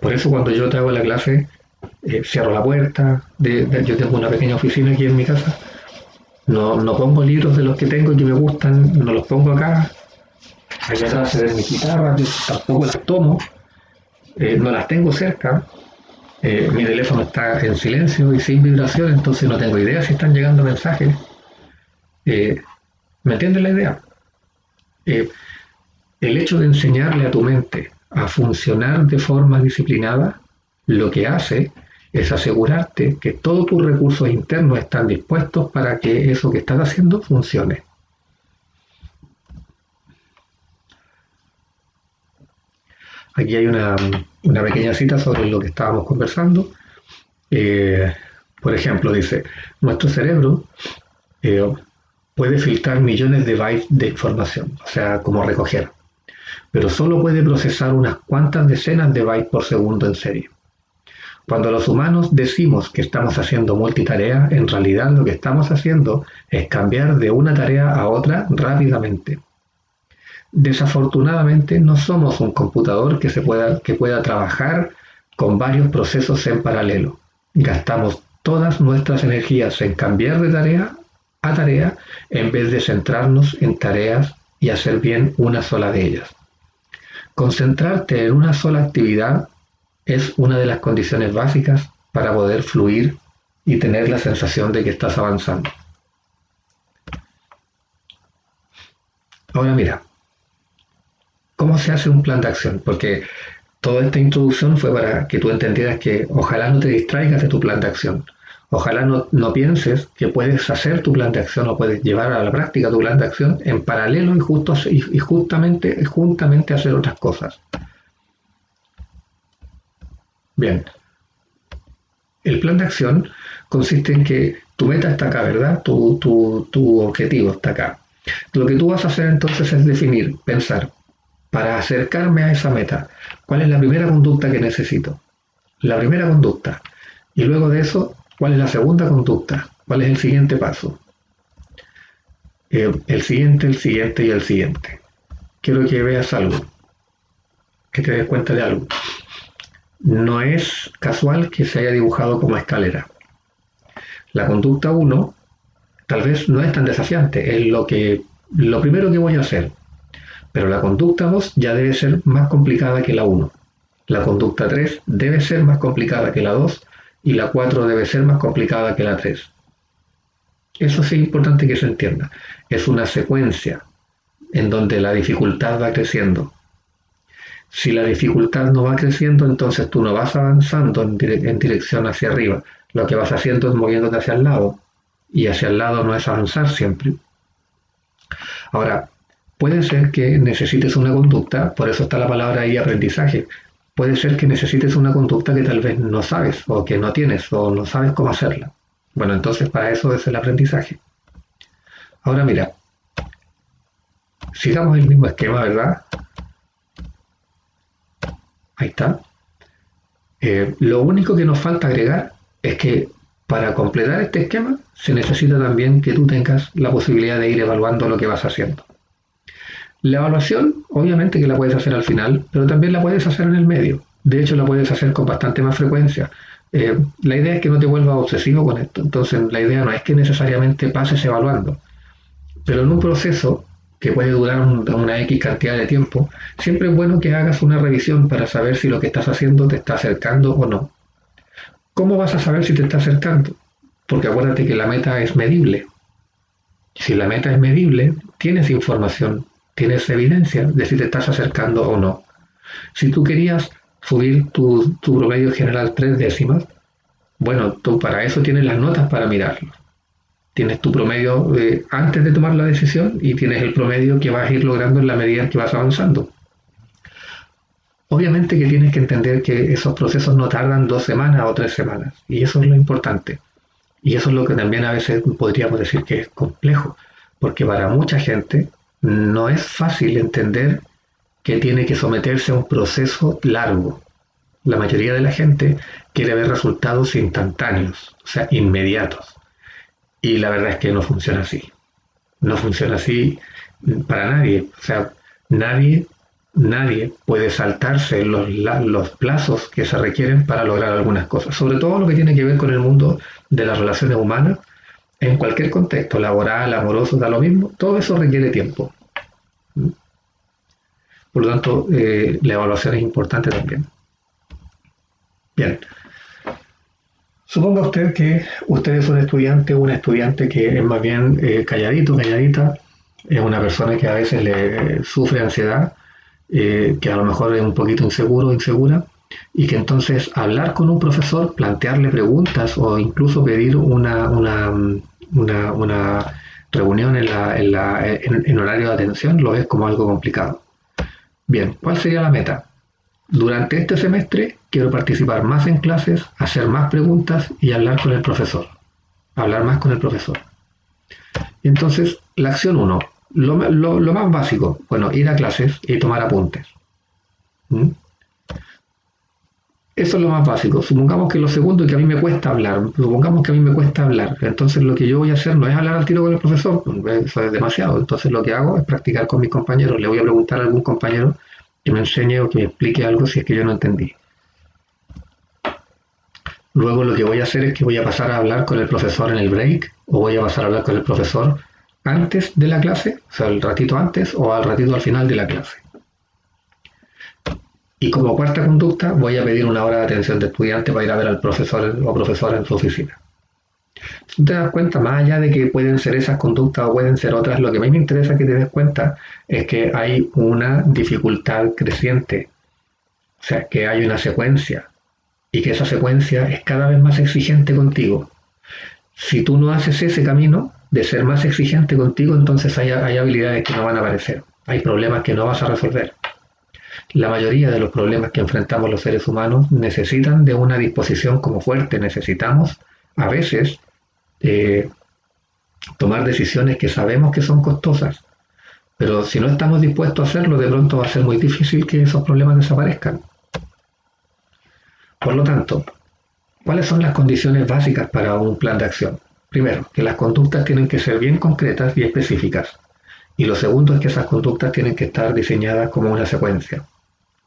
Por eso cuando yo te hago la clase, cierro la puerta, yo tengo una pequeña oficina aquí en mi casa, no pongo libros de los que tengo y que me gustan, no los pongo acá, allá atrás se ven mis guitarras, yo tampoco las tomo, no las tengo cerca, mi teléfono está en silencio y sin vibración, entonces no tengo idea si están llegando mensajes. ¿Me entiendes la idea? Eh, el hecho de enseñarle a tu mente a funcionar de forma disciplinada, lo que hace es asegurarte que todos tus recursos internos están dispuestos para que eso que estás haciendo funcione. Aquí hay una pequeña cita sobre lo que estábamos conversando. Por ejemplo, dice, nuestro cerebro puede filtrar millones de bytes de información, o sea, como recoger, pero solo puede procesar unas cuantas decenas de bytes por segundo en serie. Cuando los humanos decimos que estamos haciendo multitarea, en realidad lo que estamos haciendo es cambiar de una tarea a otra rápidamente. Desafortunadamente no somos un computador que pueda trabajar con varios procesos en paralelo. Gastamos todas nuestras energías en cambiar de tarea a tarea en vez de centrarnos en tareas y hacer bien una sola de ellas. Concentrarte en una sola actividad es una de las condiciones básicas para poder fluir y tener la sensación de que estás avanzando. Ahora mira, ¿cómo se hace un plan de acción? Porque toda esta introducción fue para que tú entendieras que ojalá no te distraigas de tu plan de acción. Ojalá no pienses que puedes hacer tu plan de acción o puedes llevar a la práctica tu plan de acción en paralelo y juntamente hacer otras cosas. Bien, el plan de acción consiste en que tu meta está acá, ¿verdad? Tu objetivo está acá. Lo que tú vas a hacer entonces es definir, pensar, para acercarme a esa meta, ¿cuál es la primera conducta que necesito? La primera conducta. Y luego de eso, ¿cuál es la segunda conducta? ¿Cuál es el siguiente paso? El siguiente y el siguiente. Quiero que veas algo, que te des cuenta de algo. No es casual que se haya dibujado como escalera. La conducta 1 tal vez no es tan desafiante, es lo primero que voy a hacer. Pero la conducta 2 ya debe ser más complicada que la 1. La conducta 3 debe ser más complicada que la 2 y la 4 debe ser más complicada que la 3. Eso sí es importante que se entienda. Es una secuencia en donde la dificultad va creciendo. Si la dificultad no va creciendo, entonces tú no vas avanzando en dirección hacia arriba. Lo que vas haciendo es moviéndote hacia el lado. Y hacia el lado no es avanzar siempre. Ahora, puede ser que necesites una conducta, por eso está la palabra ahí aprendizaje. Puede ser que necesites una conducta que tal vez no sabes, o que no tienes, o no sabes cómo hacerla. Bueno, entonces para eso es el aprendizaje. Ahora mira, sigamos el mismo esquema, ¿verdad? Ahí está. Lo único que nos falta agregar es que para completar este esquema se necesita también que tú tengas la posibilidad de ir evaluando lo que vas haciendo. La evaluación, obviamente que la puedes hacer al final, pero también la puedes hacer en el medio. De hecho, la puedes hacer con bastante más frecuencia. La idea es que no te vuelvas obsesivo con esto. Entonces, la idea no es que necesariamente pases evaluando, pero en un proceso que puede durar una X cantidad de tiempo, siempre es bueno que hagas una revisión para saber si lo que estás haciendo te está acercando o no. ¿Cómo vas a saber si te está acercando? Porque acuérdate que la meta es medible. Si la meta es medible, tienes información, tienes evidencia de si te estás acercando o no. Si tú querías subir tu promedio general 3 décimas, bueno, tú para eso tienes las notas para mirarlo. Tienes tu promedio antes de tomar la decisión y tienes el promedio que vas a ir logrando en la medida en que vas avanzando. Obviamente que tienes que entender que esos procesos no tardan 2 semanas o 3 semanas, y eso es lo importante. Y eso es lo que también a veces podríamos decir que es complejo, porque para mucha gente no es fácil entender que tiene que someterse a un proceso largo. La mayoría de la gente quiere ver resultados instantáneos, o sea, inmediatos. Y la verdad es que no funciona así. No funciona así para nadie. O sea, nadie puede saltarse los plazos que se requieren para lograr algunas cosas. Sobre todo lo que tiene que ver con el mundo de las relaciones humanas, en cualquier contexto, laboral, amoroso, da lo mismo, todo eso requiere tiempo. Por lo tanto, la evaluación es importante también. Bien, suponga usted que usted es un estudiante que es más bien calladito, calladita, es una persona que a veces le sufre ansiedad, que a lo mejor es un poquito inseguro o insegura, y que entonces hablar con un profesor, plantearle preguntas o incluso pedir una reunión en horario de atención lo ves como algo complicado. Bien, ¿cuál sería la meta? Durante este semestre quiero participar más en clases, hacer más preguntas y hablar con el profesor. Hablar más con el profesor. Entonces, la acción 1, lo más básico, bueno, ir a clases y tomar apuntes. ¿Mm? Eso es lo más básico. Supongamos que lo segundo es que a mí me cuesta hablar. Supongamos que a mí me cuesta hablar. Entonces lo que yo voy a hacer no es hablar al tiro con el profesor, eso es demasiado. Entonces lo que hago es practicar con mis compañeros. Le voy a preguntar a algún compañero que me enseñe o que me explique algo si es que yo no entendí. Luego lo que voy a hacer es que voy a pasar a hablar con el profesor en el break o voy a pasar a hablar con el profesor antes de la clase, o sea, el ratito antes o al ratito al final de la clase. Y como cuarta conducta, voy a pedir una hora de atención de estudiante para ir a ver al profesor o profesora en su oficina. Si te das cuenta, más allá de que pueden ser esas conductas o pueden ser otras, lo que más me interesa que te des cuenta es que hay una dificultad creciente, o sea, que hay una secuencia y que esa secuencia es cada vez más exigente contigo. Si tú no haces ese camino de ser más exigente contigo, entonces hay habilidades que no van a aparecer, hay problemas que no vas a resolver. La mayoría de los problemas que enfrentamos los seres humanos necesitan de una disposición como fuerte. Necesitamos a veces eh, tomar decisiones que sabemos que son costosas, pero si no estamos dispuestos a hacerlo, de pronto va a ser muy difícil que esos problemas desaparezcan. Por lo tanto, ¿cuáles son las condiciones básicas para un plan de acción? Primero, que las conductas tienen que ser bien concretas y específicas. Y lo segundo es que esas conductas tienen que estar diseñadas como una secuencia.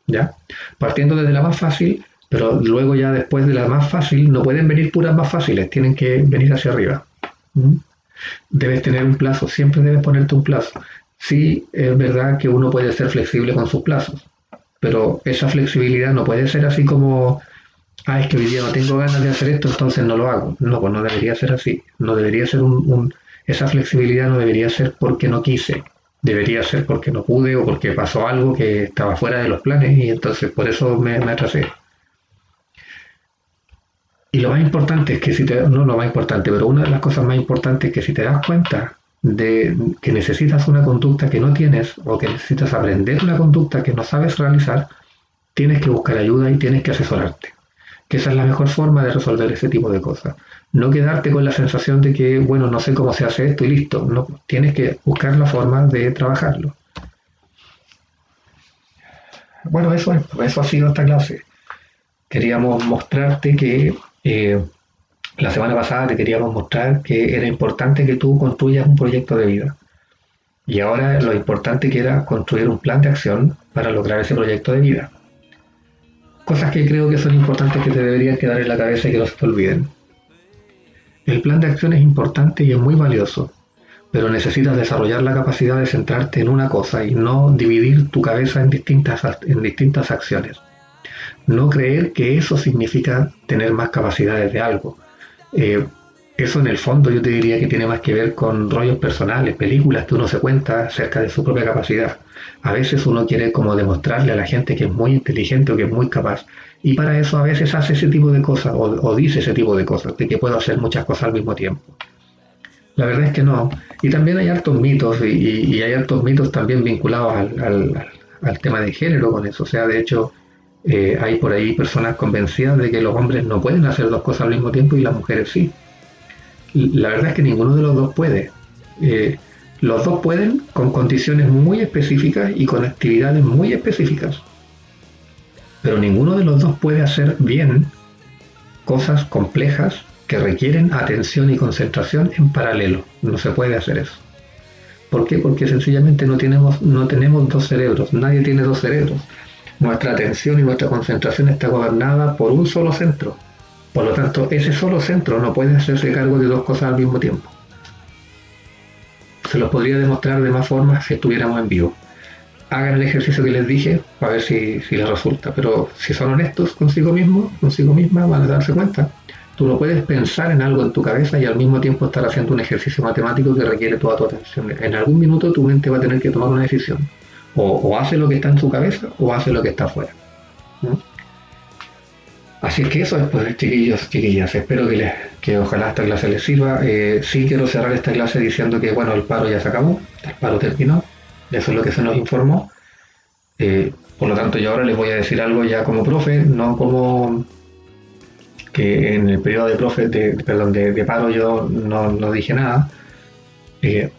¿Ya? Partiendo desde la más fácil, pero luego ya después de la más fácil no pueden venir puras más fáciles, tienen que venir hacia arriba. ¿Mm? Debes tener un plazo, siempre debes ponerte un plazo. Sí, es verdad que uno puede ser flexible con sus plazos, pero esa flexibilidad no puede ser así como, es que hoy día no tengo ganas de hacer esto, entonces no lo hago. No, pues no debería ser así. No debería ser esa flexibilidad no debería ser porque no quise, debería ser porque no pude o porque pasó algo que estaba fuera de los planes y entonces por eso me atrasé. Y lo más importante es que no lo más importante, pero una de las cosas más importantes es que si te das cuenta de que necesitas una conducta que no tienes o que necesitas aprender una conducta que no sabes realizar, tienes que buscar ayuda y tienes que asesorarte. Que esa es la mejor forma de resolver ese tipo de cosas. No quedarte con la sensación de que, bueno, no sé cómo se hace esto y listo. No, tienes que buscar la forma de trabajarlo. Bueno, eso ha sido esta clase. Queríamos mostrarte que la semana pasada te queríamos mostrar que era importante que tú construyas un proyecto de vida. Y ahora lo importante que era construir un plan de acción para lograr ese proyecto de vida. Cosas que creo que son importantes que te deberían quedar en la cabeza y que no se te olviden. El plan de acción es importante y es muy valioso, pero necesitas desarrollar la capacidad de centrarte en una cosa y no dividir tu cabeza en distintas acciones. No creer que eso significa tener más capacidades de algo. Eh, Eso en el fondo yo te diría que tiene más que ver con rollos personales, películas que uno se cuenta acerca de su propia capacidad. A veces uno quiere como demostrarle a la gente que es muy inteligente o que es muy capaz. Y para eso a veces hace ese tipo de cosas o dice ese tipo de cosas, de que puedo hacer muchas cosas al mismo tiempo. La verdad es que no. Y también hay hartos mitos y hay hartos mitos también vinculados al tema de género con eso. O sea, de hecho, Hay por ahí personas convencidas de que los hombres no pueden hacer dos cosas al mismo tiempo y las mujeres sí. La verdad es que ninguno de los dos puede. Eh, los dos pueden con condiciones muy específicas y con actividades muy específicas, pero ninguno de los dos puede hacer bien cosas complejas que requieren atención y concentración en paralelo. No se puede hacer eso. ¿Por qué? Porque sencillamente no tenemos dos cerebros, nadie tiene dos cerebros. Nuestra atención y nuestra concentración está gobernada por un solo centro. Por lo tanto, ese solo centro no puede hacerse cargo de dos cosas al mismo tiempo. Se los podría demostrar de más formas si estuviéramos en vivo. Hagan el ejercicio que les dije para ver si les resulta, pero si son honestos consigo mismos, consigo misma, van a darse cuenta. Tú no puedes pensar en algo en tu cabeza y al mismo tiempo estar haciendo un ejercicio matemático que requiere toda tu atención. En algún minuto tu mente va a tener que tomar una decisión. O hace lo que está en su cabeza o hace lo que está afuera. ¿No? Así es que eso es, pues, chiquillos, chiquillas. Espero que ojalá esta clase les sirva. Sí quiero cerrar esta clase diciendo que, bueno, el paro ya se acabó, el paro terminó. Eso es lo que se nos informó. Por lo tanto, yo ahora les voy a decir algo ya como profe, no como que en el periodo de profe, de paro yo no dije nada. Eh,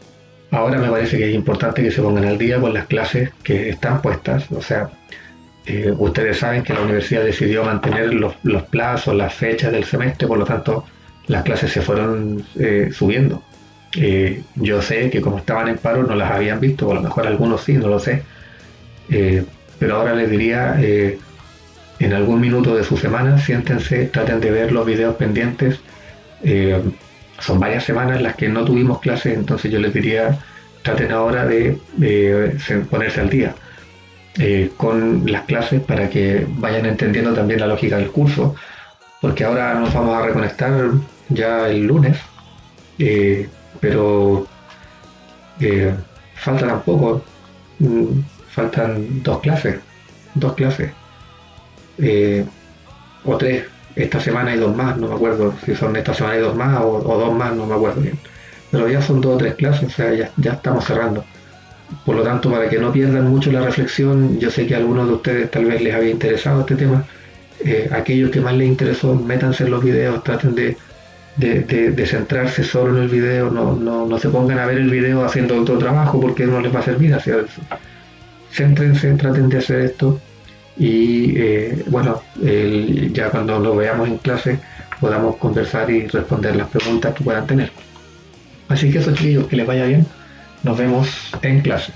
Ahora me parece que es importante que se pongan al día con las clases que están puestas. O sea, ustedes saben que la universidad decidió mantener los plazos, las fechas del semestre, por lo tanto, las clases se fueron subiendo. Yo sé que como estaban en paro no las habían visto, o a lo mejor algunos sí, no lo sé. Eh, pero ahora les diría, en algún minuto de su semana, siéntense, traten de ver los videos pendientes. Eh, Son varias semanas las que no tuvimos clases, entonces yo les diría, traten ahora de ponerse al día con las clases para que vayan entendiendo también la lógica del curso, porque ahora nos vamos a reconectar ya el lunes, eh, pero eh, falta tampoco, faltan dos clases, eh, o tres. Esta semana hay dos más, no me acuerdo si son esta semana hay dos más o dos más, no me acuerdo bien. Pero ya son dos o tres clases, o sea, ya estamos cerrando. Por lo tanto, para que no pierdan mucho la reflexión, yo sé que a algunos de ustedes tal vez les había interesado este tema. Aquellos que más les interesó, métanse en los videos, traten de centrarse solo en el video, no se pongan a ver el video haciendo otro trabajo porque no les va a servir hacia eso. Céntrense, traten de hacer esto y bueno, ya cuando lo veamos en clase podamos conversar y responder las preguntas que puedan tener. Así que eso, chiquillos, que les vaya bien. Nos vemos en clases.